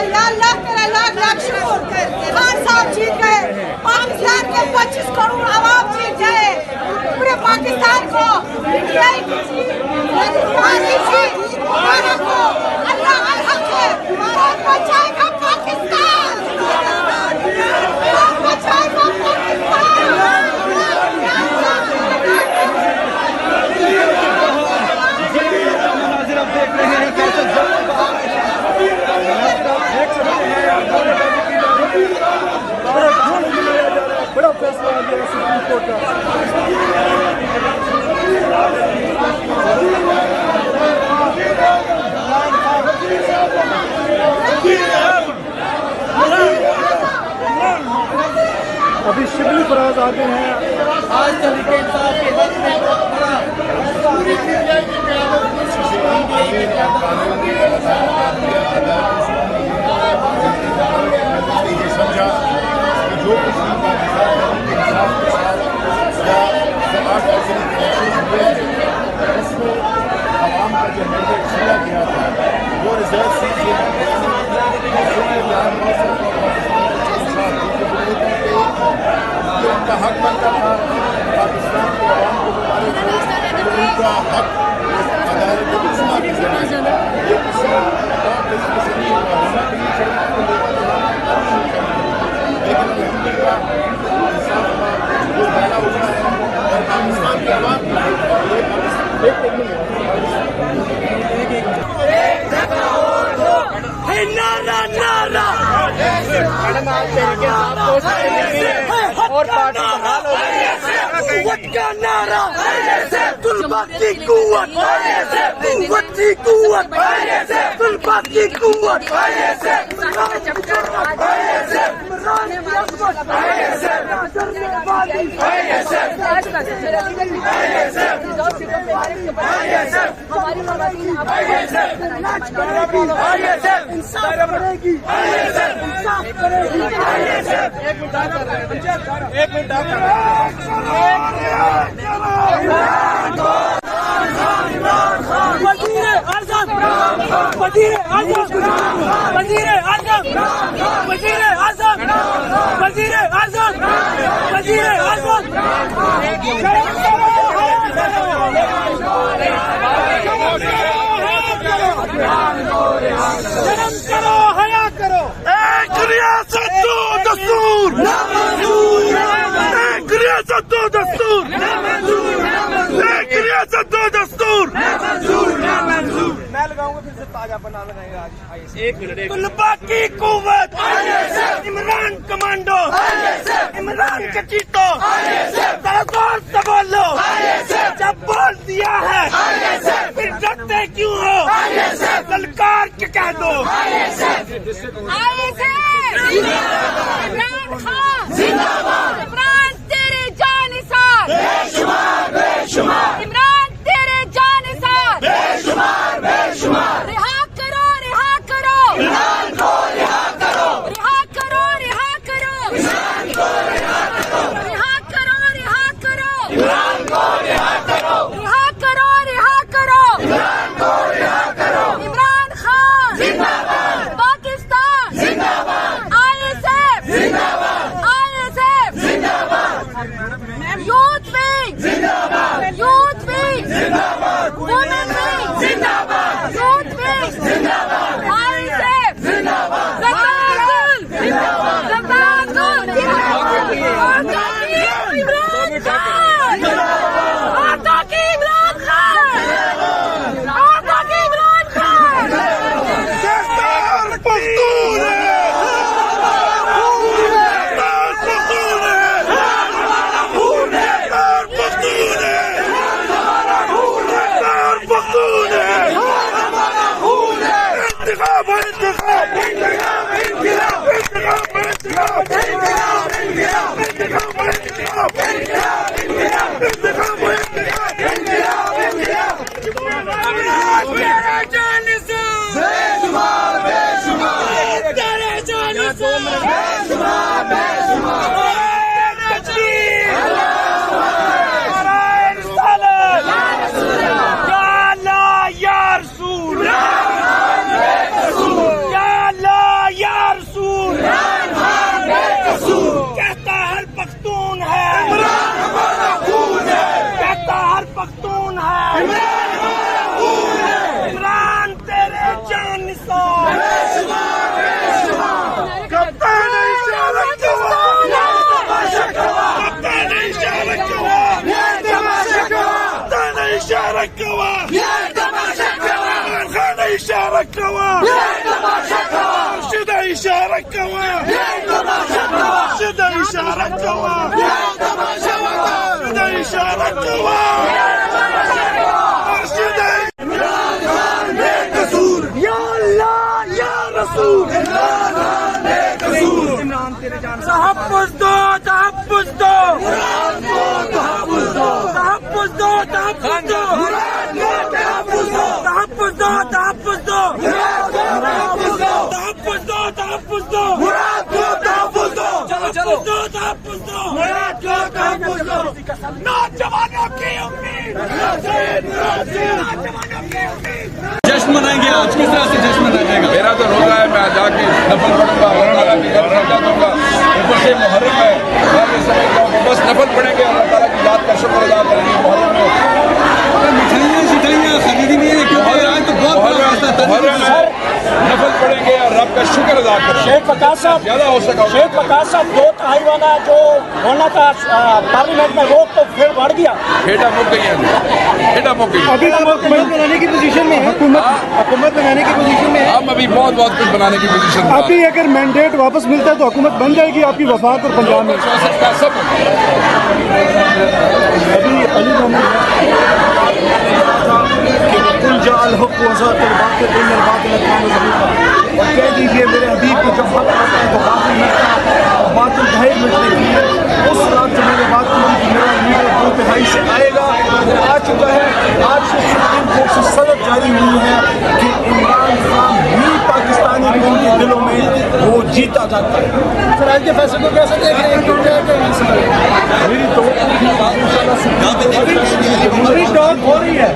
یا اللہ تیرا لاکھ لاکھ شکر، خان صاحب جیت گئے، پاکستان کے 25 کروڑ عوام جیت گئے، پورے پاکستان کو اللہ الحق ہے، کون بچائے گا پاکستان، کون بچائے گا پاکستان۔ دیکھ رہے ہیں کیسے بڑا فیصلہ آ گیا سپریم کورٹ کا۔ ابھی شبلی فراز آتے ہیں، آج تحریک انصاف کے حق میں پوری دنیا کی سمجھا جو کچھ اس کو عوام کا جو مینڈیٹ چھینا گیا تھا وہ ریزرو سیٹ ان کا حق بنتا تھا، پاکستان کے عوام کو بتانے تھے ان کا حق عدالت کے اجتماع کے ذریعے یہ کسی قسم سے نہیں ہوگا، ہونا کہیں چڑھنا کو لیتا تھا، لیکن الحمدللہ انصاف کا جو بیلا اٹھا ہے اور پاکستان کے عوام اور پارٹی بحال ہو گئی ہے، قوت کا نعرہ، طلباء کی قوت، قوت کی قوت، طلباء کی قوت، ایک منٹ میں لگاؤں گا، پھر سے تاجہ بنا لگائیں گے آج۔ ایک منٹ، طلباء کی قوت، عمران کمانڈو، عمران کا چیتو، ذرا زور سے بولو، جب بول دیا ہے پھر ڈرتے کیوں ہو، للکار کے کہہ دو۔ عمران خان زندہ باد، عمران تیرے جانثار، بے شمار بے شمار، عمران تیرے جانثار، بے شمار بے شمار، رہا کرو رہا کرو عمران کو، رہا کرو رہا کرو رہا کرو عمران کو، رہا کرو رہا کرو رہا کرو عمران کو، رہا کرو رہا کرو رہا کرو عمران کو، رہا کرو۔ عمران خان زندہ باد، پاکستان زندہ باد، ISF اشاره کوا مرشد اشاره کوا مرشد اشاره کوا مرشد اشاره کوا مرشد بے قصور یا اللہ یا رسول بے قصور عمران تیرے جان تحفظ دو تحفظ دو تحفظ دو تحفظ دو تحفظ دو تحفظ دو تحفظ دو تحفظ دو تحفظ دو تحفظ دو مراد کو تحفظ دو چلو دو تحفظ دو مراد کو تحفظ دو نوجوانوں کی امید نوجوانوں کی امید جشن منائیں گے آج کس طرح سے جشن منایا جائے گا؟ میرا تو روزہ ہے، میں جا کے نفل پڑھوں گا، دوں گا، اوپر سے محرم ہے، میں یہ سمجھتا ہوں کہ بس نفل پڑھیں گے، اللہ تعالیٰ کی ذات کا شکر ادا کریں گے محرم میں۔ مٹھائیاں خریدی نہیں ہے کیونکہ آج تو بہت بڑا راستہ محرم ہے، نفل پڑھیں گے اور رب کا شکر ادا کریں گے۔ شیخ وقاص صاحب زیادہ ہو سکا شیخ وقاص صاحب 2 والا جو ہونا تھا پارلیمنٹ میں وہ تو پھر بڑھ گیا۔ بیٹا مک گئی ہے، بیٹا مک گئی۔ ابھی حکومت بنانے کی پوزیشن میں ہے، حکومت بنانے کی پوزیشن میں ہے۔ ہم ابھی بہت کچھ بنانے کی پوزیشن میں ہیں۔ ابھی اگر مینڈیٹ واپس ملتا ہے تو حکومت بن جائے گی آپ کی وفاق اور پنجاب میں۔ ہو سکتا ہے سب ابھی علی محمد کل جا الحق وزارت الباطل ان الباطل کان زہوقا، اور کہہ دیجیے میرے حبیب کو جب حق آتا ہے تو باطل مٹتا ہے اور باطل ڈھائی مٹنے کی ہے۔ اس رات جو میں نے بات کی کہ میرا لیڈر 2 تہائی سے آئے گا، وہ آ چکا ہے۔ آج سے سپریم کورٹ سے صدر جاری ہوئی ہے کہ عمران خان ہی پاکستانی قوم کے دلوں میں وہ جیتا جاتا ہے۔ سر آج کے فیصلے کو کیسے دیکھ رہے ہیں؟ میری توقع ابھی ٹاک ہو رہی ہے،